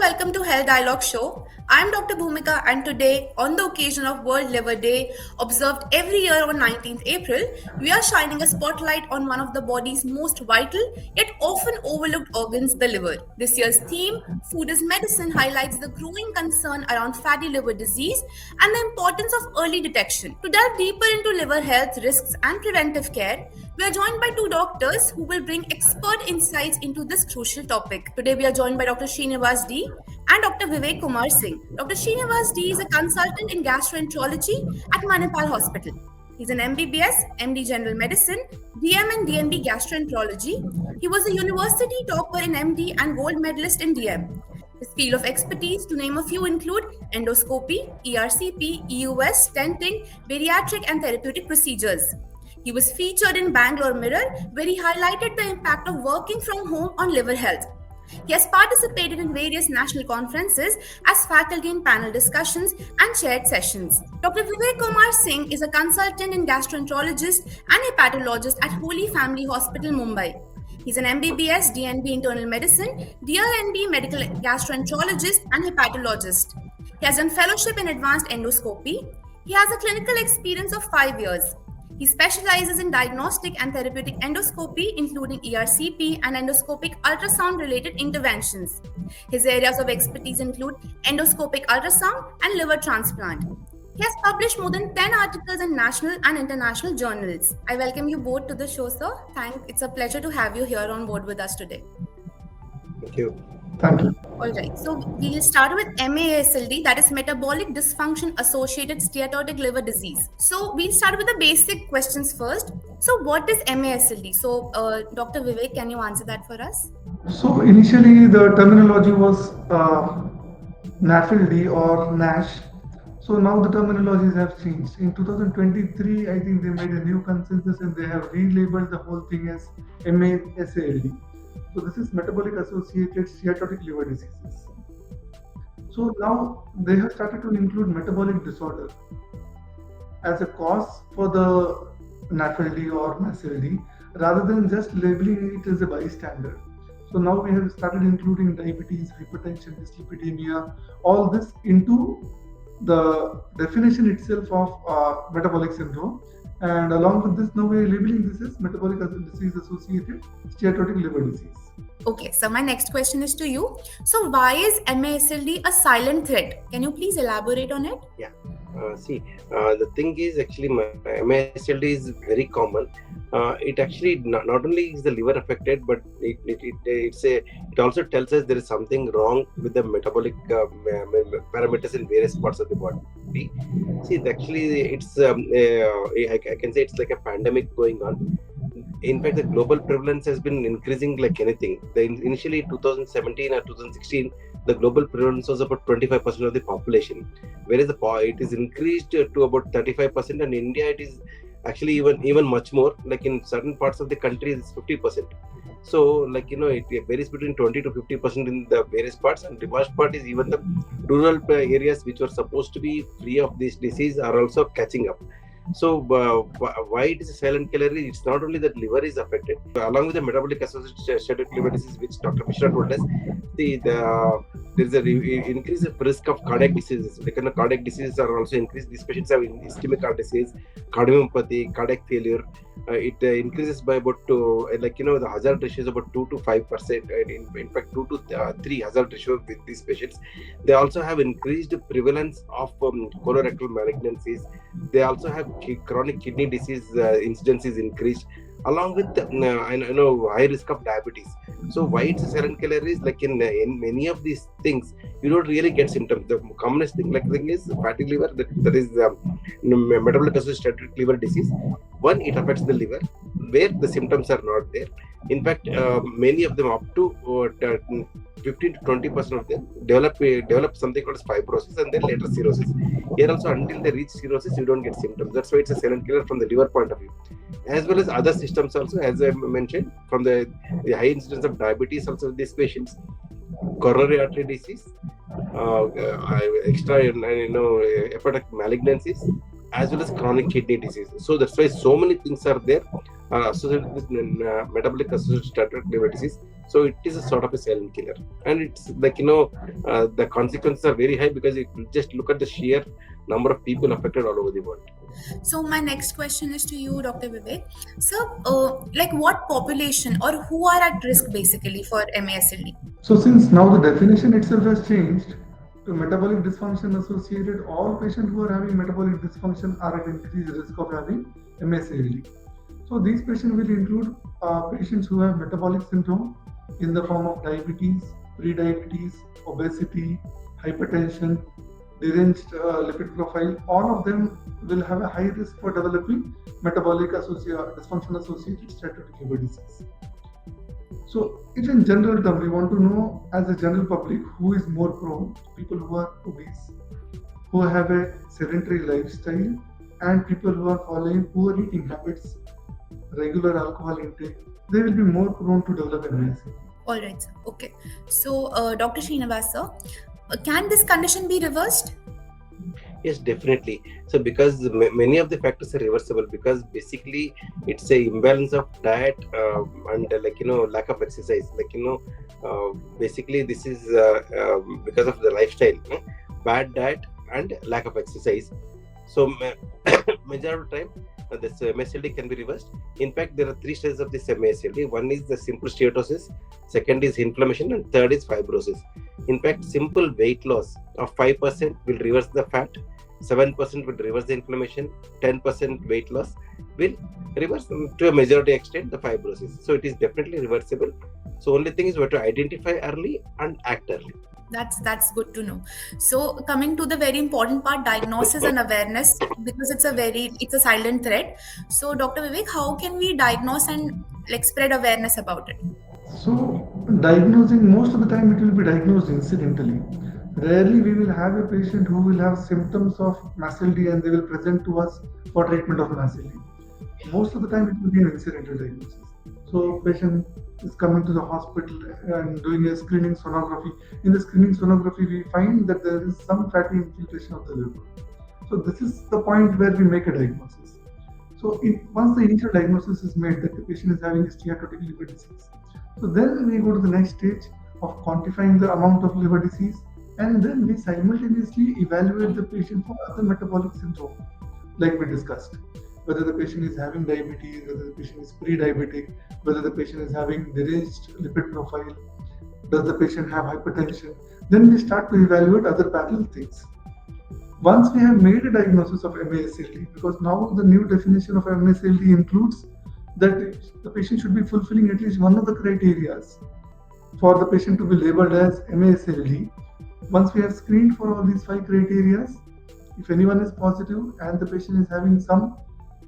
welcome to Health Dialogue Show. I'm Dr. Bhumika, and today, on the occasion of World Liver Day, observed every year on 19th April, we are shining a spotlight on one of the body's most vital yet often overlooked organs, the liver. This year's theme, Food is Medicine, highlights the growing concern around fatty liver disease and the importance of early detection. To delve deeper into liver health risks and preventive care, we are joined by two doctors who will bring expert insights into this crucial topic. Today, we are joined by Dr. Sreenivasa D and Dr. Vivek Kumar Singh. Dr. Sreenivasa D is a consultant in gastroenterology at Manipal Hospital. He's an MBBS, MD General Medicine, DM and DNB Gastroenterology. He was a university topper in MD and gold medalist in DM. His field of expertise, to name a few, include endoscopy, ERCP, EUS, stenting, bariatric and therapeutic procedures. He was featured in Bangalore Mirror, where he highlighted the impact of working from home on liver health. He has participated in various national conferences as faculty in panel discussions and shared sessions. Dr. Vivek Kumar Singh is a consultant in gastroenterologist and hepatologist at Holy Family Hospital, Mumbai. He's an MBBS, DNB Internal Medicine, DRNB Medical Gastroenterologist and Hepatologist. He has done fellowship in advanced endoscopy. He has a clinical experience of 5 years. He specializes in diagnostic and therapeutic endoscopy, including ERCP and endoscopic ultrasound-related interventions. His areas of expertise include endoscopic ultrasound and liver transplant. He has published more than 10 articles in national and international journals. I welcome you both to the show, sir. It's a pleasure to have you here on board with us today. Thank you. Thank you. All right, so we'll start with MASLD, that is Metabolic Dysfunction-Associated Steatotic Liver Disease. So we'll start with the basic questions first. So what is MASLD? So Dr. Vivek, can you answer that for us? So initially the terminology was NAFLD or NASH. So now the terminologies have changed. In 2023, I think they made a new consensus and they have relabeled the whole thing as MASLD. So this is metabolic associated steatotic liver diseases. So now they have started to include metabolic disorder as a cause for the NAFLD or MASLD rather than just labeling it as a bystander. So now we have started including diabetes, hypertension, dyslipidemia, all this into the definition itself of metabolic syndrome. And along with this, now we are labeling this as metabolic disease associated steatotic liver disease. Okay, so my next question is to you. So why is MASLD a silent threat? Can you please elaborate on it? Yeah. The thing is actually MASLD is very common. It actually not only is the liver affected, but it also tells us there is something wrong with the metabolic parameters in various parts of the body. See, actually, it's I can say it's like a pandemic going on. In fact, the global prevalence has been increasing like anything. Initially, 2017 or 2016, the global prevalence was about 25% of the population, whereas it is increased to about 35%, and in India it is actually even much more. Like in certain parts of the country, it's 50%. So, it varies between 20 to 50% in the various parts, and the worst part is even the rural areas which were supposed to be free of this disease are also catching up. So why it is a silent killer? It's not only that liver is affected, along with the metabolic associated liver disease, which Dr. Mishra told us, there is an increased risk of cardiac diseases. Cardiac diseases are also increased. These patients have ischemic heart disease, cardiomyopathy, cardiac failure. It increases by about the hazard ratio is about 2 to 5%, and in fact 2 to 3 hazard ratio with these patients. They also have increased prevalence of colorectal malignancies. They also have chronic kidney disease incidence is increased, along with high risk of diabetes. So why it's a silent killer is in many of these things you don't really get symptoms. The commonest thing is fatty liver, that is metabolic associated liver disease. One, it affects the liver where the symptoms are not there. In fact, many of them, up to 15 to 20% of them develop something called as fibrosis and then later cirrhosis. Here also, until they reach cirrhosis, you don't get symptoms. That's why it's a silent killer from the liver point of view, as well as other systems also, as I mentioned, from the high incidence of diabetes also with these patients, coronary artery disease, extra hepatic malignancies, as well as chronic kidney disease. So that's why so many things are there associated with metabolic associated steatotic liver disease. So it is a sort of a silent killer, and it's like the consequences are very high because if you just look at the sheer number of people affected all over the world. So my next question is to you, Dr. Vivek. So, like, what population or who are at risk basically for MASLD? So since now the definition itself has changed to metabolic dysfunction associated, all patients who are having metabolic dysfunction are at increased risk of having MASLD. So these patients will include patients who have metabolic syndrome in the form of diabetes, pre-diabetes, obesity, hypertension, deranged lipid profile. All of them will have a high risk for developing metabolic dysfunction associated steatotic liver disease. So, if in general term we want to know as a general public who is more prone, people who are obese, who have a sedentary lifestyle, and people who are following poor eating habits, regular alcohol intake, they will be more prone to develop MASLD. All right, sir. Okay. So, Dr. Sreenivasa, can this condition be reversed? Yes, definitely. So because many of the factors are reversible, because basically it's a imbalance of diet and lack of exercise. Basically this is because of the lifestyle, bad diet and lack of exercise. So majority of the time this MASLD can be reversed. In fact, there are three stages of this MASLD. One is the simple steatosis, second is inflammation, and third is fibrosis. In fact, simple weight loss of 5% will reverse the fat, 7% will reverse the inflammation, 10% weight loss will reverse to a majority extent the fibrosis. So it is definitely reversible. So only thing is we have to identify early and act early. That's good to know. So coming to the very important part, diagnosis and awareness, because it's a silent thread. So Dr. Vivek, how can we diagnose and like spread awareness about it? So, diagnosing, most of the time it will be diagnosed incidentally. Rarely we will have a patient who will have symptoms of MASLD and they will present to us for treatment of MASLD. Most of the time it will be an incidental diagnosis. So, patient is coming to the hospital and doing a screening sonography. In the screening sonography, we find that there is some fatty infiltration of the liver. So, this is the point where we make a diagnosis. So, once the initial diagnosis is made that the patient is having a steatotic liver disease, so then we go to the next stage of quantifying the amount of liver disease, and then we simultaneously evaluate the patient for other metabolic syndrome, like we discussed. Whether the patient is having diabetes, whether the patient is pre-diabetic, whether the patient is having deranged lipid profile, does the patient have hypertension? Then we start to evaluate other parallel things. Once we have made a diagnosis of MASLD, because now the new definition of MASLD includes that the patient should be fulfilling at least one of the criteria for the patient to be labeled as MASLD. Once we have screened for all these 5 criteria, if anyone is positive and the patient is having some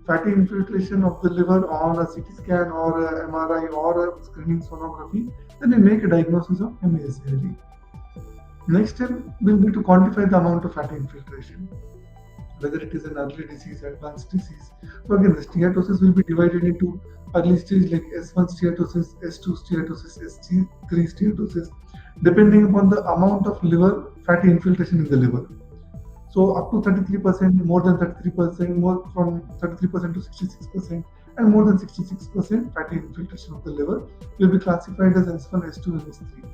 fatty infiltration of the liver on a CT scan or a MRI or a screening sonography, then we make a diagnosis of MASLD. Next step will be to quantify the amount of fatty infiltration, whether it is an early disease, advanced disease. So again, the steatosis will be divided into early stage like S1 steatosis, S2 steatosis, S3 steatosis, depending upon the amount of liver fatty infiltration in the liver. So up to 33%, more than 33%, more from 33% to 66%, and more than 66% fatty infiltration of the liver will be classified as S1, S2, and S3.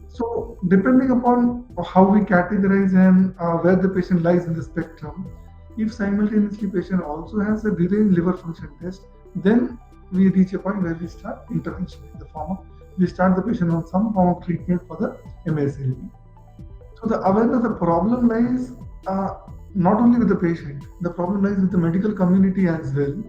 So depending upon how we categorize and where the patient lies in the spectrum, if simultaneously patient also has a deranged liver function test, then we reach a point where we start intervention in the form of, we start the patient on some form of treatment for the MASLD. So the awareness, the problem lies not only with the patient, the problem lies with the medical community as well.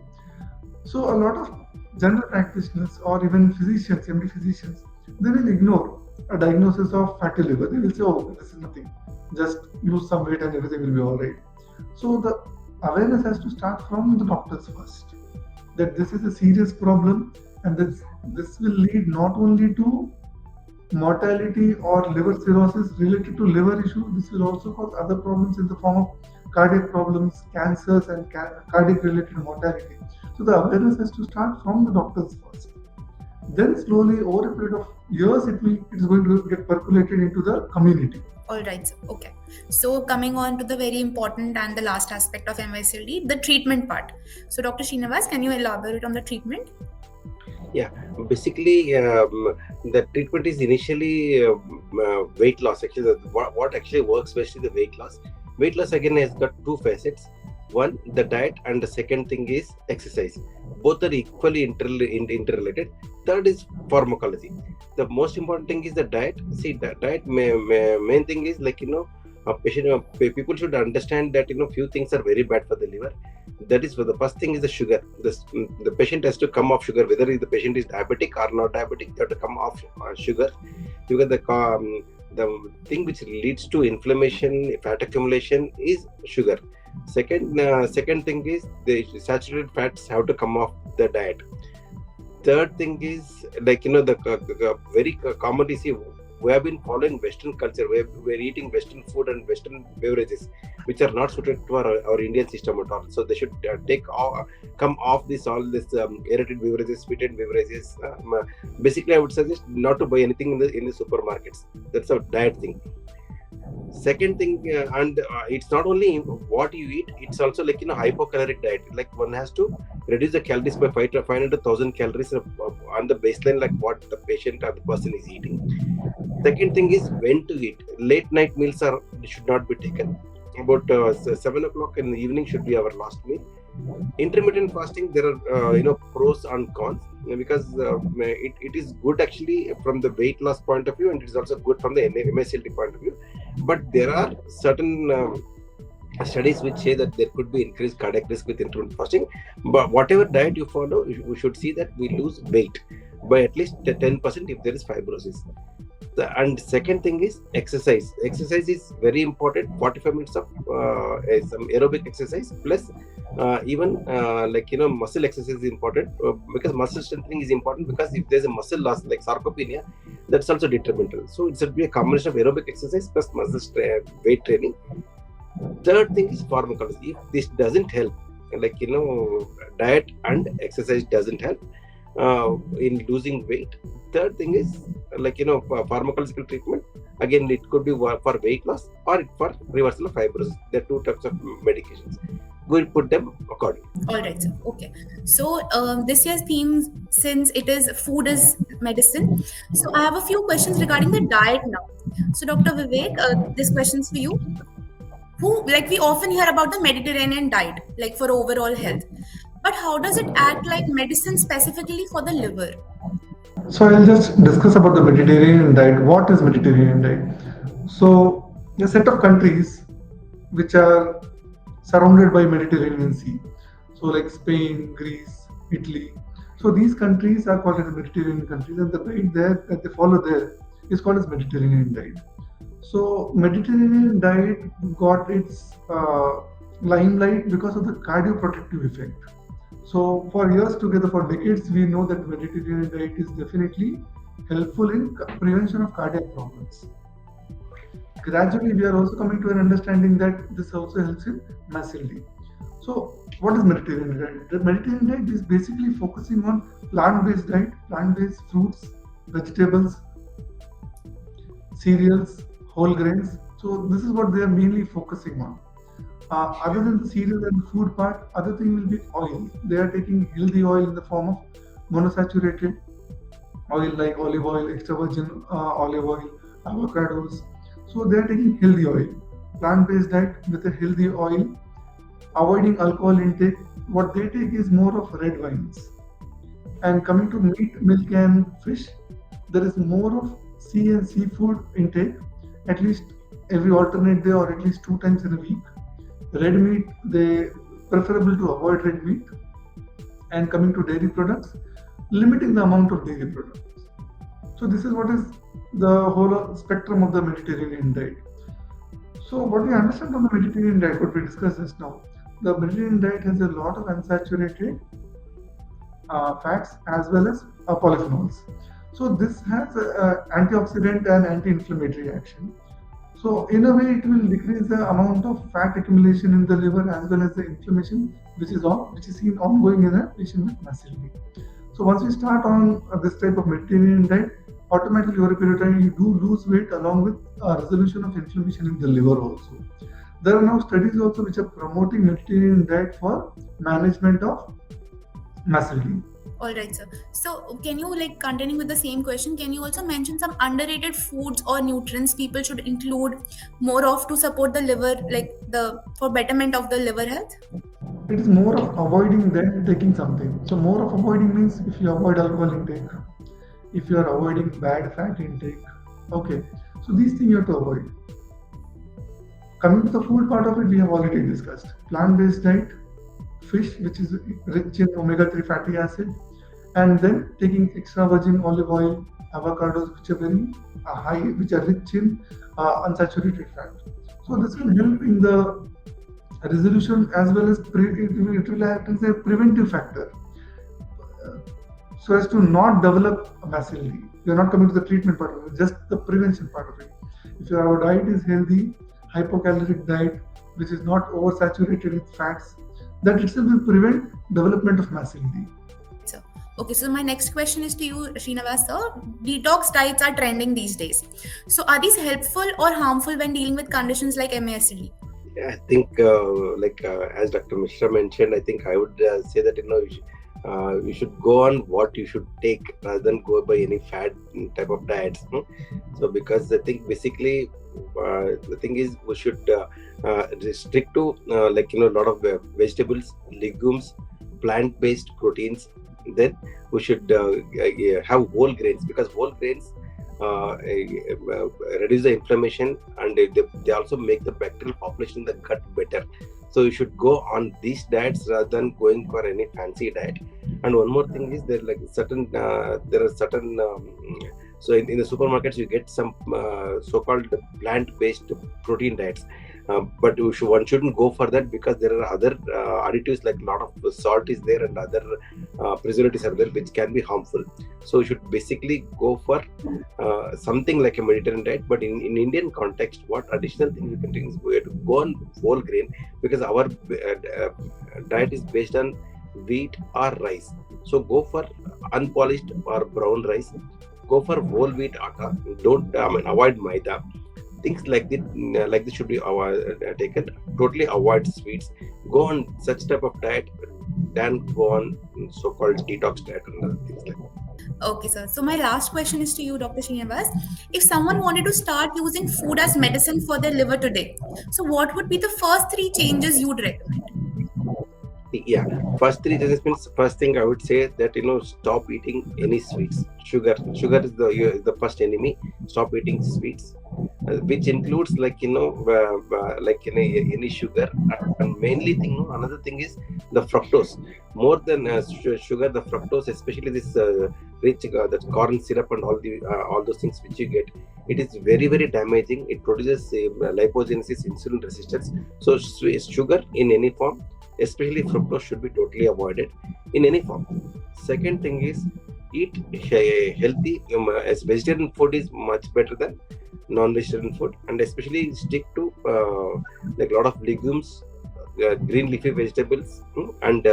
So a lot of general practitioners or even physicians, MD physicians, they will ignore a diagnosis of fatty liver. They will say, oh, this is nothing, just lose some weight and everything will be all right. So the awareness has to start from the doctors first, that this is a serious problem and this will lead not only to mortality or liver cirrhosis related to liver issue, this will also cause other problems in the form of cardiac problems, cancers, and cardiac related mortality. So the awareness has to start from the doctors first. Then slowly over a period of years, it is going to get percolated into the community. All right. Okay. So coming on to the very important and the last aspect of MSLD, the treatment part. So Dr. Sreenivas, can you elaborate on the treatment? Yeah, basically, the treatment is initially weight loss. Actually, what actually works best is the weight loss. Weight loss again has got two facets. One, the diet, and the second thing is exercise. Both are equally interrelated. Third is pharmacology. The most important thing is the diet. See, the diet main thing is like people should understand that few things are very bad for the liver. That is, for the first thing is the sugar. The patient has to come off sugar, whether the patient is diabetic or not diabetic. They have to come off sugar, because the thing which leads to inflammation, fat accumulation is sugar. Second thing is the saturated fats have to come off the diet. Third thing is the very commonly see, we have been following Western culture. We're eating Western food and Western beverages, which are not suited to our Indian system at all. So they should come off all this aerated beverages, sweetened beverages. Basically, I would suggest not to buy anything in the supermarkets. That's a diet thing. Second thing, and it's not only what you eat, it's also hypocaloric diet. Like, one has to reduce the calories by 500,000 calories on the baseline, like what the patient or the person is eating. Second thing is when to eat. Late night meals should not be taken. About 7 o'clock in the evening should be our last meal. Intermittent fasting, there are pros and cons, because it is good actually from the weight loss point of view, and it is also good from the MSLD point of view. But there are certain studies which say that there could be increased cardiac risk with intermittent fasting. But whatever diet you follow, we should see that we lose weight by at least 10% if there is fibrosis. And second thing is exercise. Exercise is very important. 45 minutes of some aerobic exercise, plus even muscle exercise is important, because muscle strengthening is important, because if there's a muscle loss like sarcopenia, that's also detrimental. So it should be a combination of aerobic exercise plus weight training. Third thing is pharmacology. If this doesn't help, diet and exercise doesn't help in losing weight. Third thing is pharmacological treatment. Again, it could be for weight loss or for reversal of fibrosis. There are two types of medications. We'll put them accordingly. All right, sir. Okay. So this year's theme, since it is food is medicine, so I have a few questions regarding the diet now. So Dr. Vivek, this question's for you. We often hear about the Mediterranean diet, like for overall health, but how does it act like medicine specifically for the liver? So I'll just discuss about the Mediterranean diet. What is Mediterranean diet? So a set of countries which are surrounded by Mediterranean Sea. So like Spain, Greece, Italy. So these countries are called as Mediterranean countries, and the diet there that they follow there is called as Mediterranean diet. So Mediterranean diet got its limelight because of the cardioprotective effect. So for years together, for decades, we know that Mediterranean diet is definitely helpful in prevention of cardiac problems. Gradually, we are also coming to an understanding that this also helps in MASLD. So what is Mediterranean diet? The Mediterranean diet is basically focusing on plant-based diet, plant-based fruits, vegetables, cereals, whole grains. So this is what they are mainly focusing on. Other than the cereal and food part, other thing will be oil. They are taking healthy oil in the form of monosaturated oil like olive oil, extra virgin olive oil, avocados. So they are taking healthy oil. Plant-based diet with a healthy oil, avoiding alcohol intake. What they take is more of red wines. And coming to meat, milk and fish, there is more of sea and seafood intake, at least every alternate day or at least 2 times in a week. Red meat, they preferable to avoid red meat. And coming to dairy products, limiting the amount of dairy products. So this is what is the whole spectrum of the Mediterranean diet. So what we understand from the Mediterranean diet, what we discussed just now, the Mediterranean diet has a lot of unsaturated fats as well as polyphenols. So this has antioxidant and anti-inflammatory action. So in a way, it will decrease the amount of fat accumulation in the liver as well as the inflammation, which is seen ongoing in a patient with MASLD. So once we start on this type of Mediterranean diet, automatically over a period of time you do lose weight along with resolution of inflammation in the liver also. There are now studies also which are promoting Mediterranean diet for management of MASLD. All right, sir. So, can you continuing with the same question? Can you also mention some underrated foods or nutrients people should include more of to support the liver, for betterment of the liver health? It is more of avoiding than taking something. So more of avoiding means if you avoid alcohol intake, if you are avoiding bad fat intake, okay. So these things you have to avoid. Coming to the food part of it, we have already discussed. Plant-based diet, fish, which is rich in omega-3 fatty acid, and then taking extra virgin olive oil, avocados, which are very high, which are rich in unsaturated fat. So this will help in the resolution as well as it will act as a preventive factor so as to not develop MASLD. We are not coming to the treatment part of it, just the prevention part of it. If your diet is healthy, hypocaloric diet, which is not oversaturated with fats, that itself will prevent development of MASLD. So, okay, so my next question is to you, Sreenivasa. Detox diets are trending these days. So, are these helpful or harmful when dealing with conditions like MASLD? I think, as Dr. Mishra mentioned, I think I would say that you should go on what you should take rather than go by any fad type of diets. So, because I think basically the thing is we should restrict to a lot of vegetables, legumes, plant-based proteins. Then we should have whole grains, because whole grains reduce the inflammation, and they also make the bacterial population in the gut better. So you should go on these diets rather than going for any fancy diet. And one more thing is there are certain so in the supermarkets you get some so-called plant-based protein diets. But one shouldn't go for that, because there are other additives, like a lot of salt is there and other preservatives are there which can be harmful. So you should basically go for something like a Mediterranean diet. But in Indian context, what additional thing you can do is we have to go on whole grain, because our diet is based on wheat or rice. So go for unpolished or brown rice. Go for whole wheat atta. Don't avoid maida. Things like this should be taken. Totally avoid sweets. Go on such type of diet, then go on so-called detox diet and other things like that. Okay, sir. So my last question is to you, Dr. Srinivas. If someone wanted to start using food as medicine for their liver today, so what would be the first 3 changes you'd recommend? Yeah, first 3 changes means, first thing I would say that stop eating any sweets. Sugar is the first enemy. Stop eating sweets, which includes any sugar, and mainly another thing is the fructose. More than sugar, the fructose, especially this rich that corn syrup and all those things which you get, it is very, very damaging. It produces lipogenesis, insulin resistance. So sugar in any form, especially fructose, should be totally avoided in any form. Second thing is eat healthy. As vegetarian food is much better than non-vegetarian food, and especially stick to a lot of legumes, green leafy vegetables, and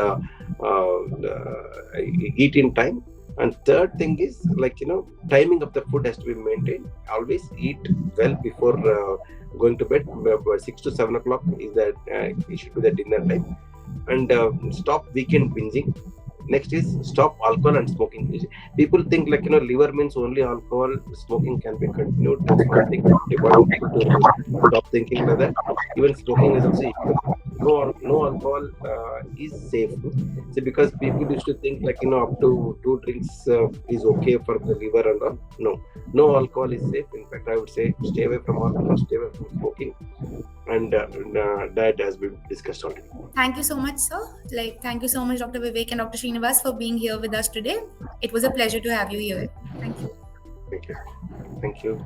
eat in time. And third thing is timing of the food has to be maintained. Always eat well before going to bed. 6 to 7 o'clock is that it should be the dinner time. And stop weekend binging. Next is stop alcohol and smoking. People think liver means only alcohol, smoking can be continued. That's one thing. They want people to stop thinking like that. Even smoking is also no alcohol is safe. So because people used to think up to 2 drinks is okay for the liver and all. No alcohol is safe. In fact, I would say stay away from alcohol, stay away from smoking, and diet has been discussed already. Thank you so much, sir. Thank you so much, Dr. Vivek and Dr. Srinivas, for being here with us today. It was a pleasure to have you here. Thank you. Thank you. Thank you.